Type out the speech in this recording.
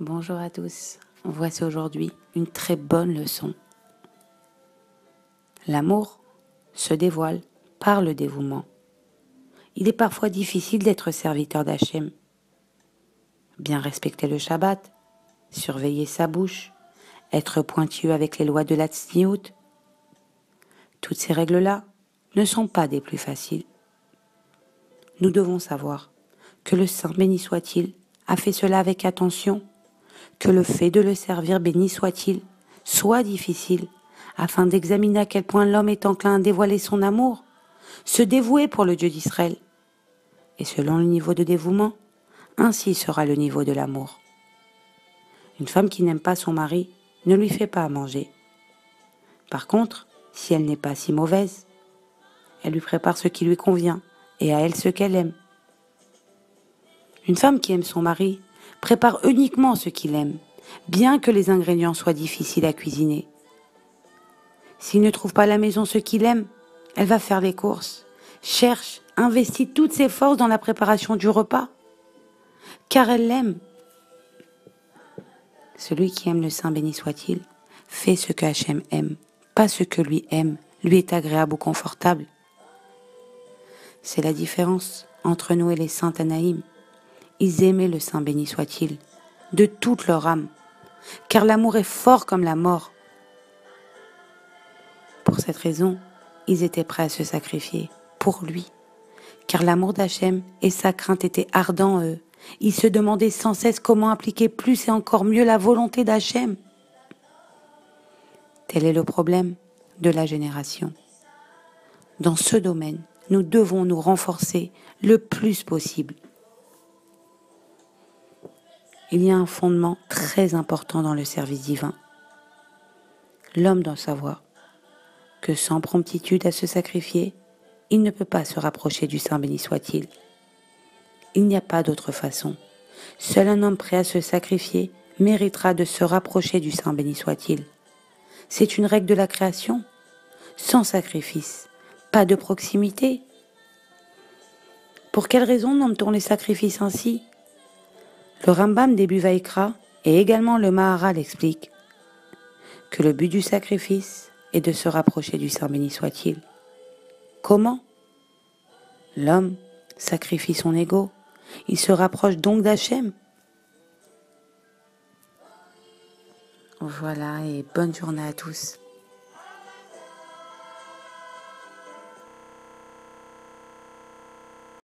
Bonjour à tous, voici aujourd'hui une très bonne leçon. L'amour se dévoile par le dévouement. Il est parfois difficile d'être serviteur d'Hachem. Bien respecter le Shabbat, surveiller sa bouche, être pointueux avec les lois de la tzniout. Toutes ces règles-là ne sont pas des plus faciles. Nous devons savoir que le Saint, béni soit-il, a fait cela avec attention, que le fait de le servir, béni soit-il, soit difficile, afin d'examiner à quel point l'homme est enclin à dévoiler son amour, se dévouer pour le Dieu d'Israël. Et selon le niveau de dévouement, ainsi sera le niveau de l'amour. Une femme qui n'aime pas son mari ne lui fait pas à manger. Par contre, si elle n'est pas si mauvaise, elle lui prépare ce qui lui convient et à elle ce qu'elle aime. Une femme qui aime son mari prépare uniquement ce qu'il aime, bien que les ingrédients soient difficiles à cuisiner. S'il ne trouve pas à la maison ce qu'il aime, elle va faire les courses, cherche, investit toutes ses forces dans la préparation du repas, car elle l'aime. Celui qui aime le Saint, béni soit-il, fait ce que Hachem aime, pas ce que lui aime, lui est agréable ou confortable. C'est la différence entre nous et les saints Tanaïm. Ils aimaient le Saint, béni soit-il, de toute leur âme, car l'amour est fort comme la mort. Pour cette raison, ils étaient prêts à se sacrifier pour lui, car l'amour d'Hachem et sa crainte étaient ardents en eux. Ils se demandaient sans cesse comment appliquer plus et encore mieux la volonté d'Hachem. Tel est le problème de la génération. Dans ce domaine, nous devons nous renforcer le plus possible. Il y a un fondement très important dans le service divin. L'homme doit savoir que sans promptitude à se sacrifier, il ne peut pas se rapprocher du Saint, béni soit-il. Il n'y a pas d'autre façon. Seul un homme prêt à se sacrifier méritera de se rapprocher du Saint, béni soit-il. C'est une règle de la création. Sans sacrifice, pas de proximité. Pour quelle raison nomme-t-on les sacrifices ainsi ? Le Rambam début Vaïkra et également le Maharal expliquent que le but du sacrifice est de se rapprocher du Saint, béni soit-il. Comment ? L'homme sacrifie son ego, il se rapproche donc d'Hachem. Voilà, et bonne journée à tous.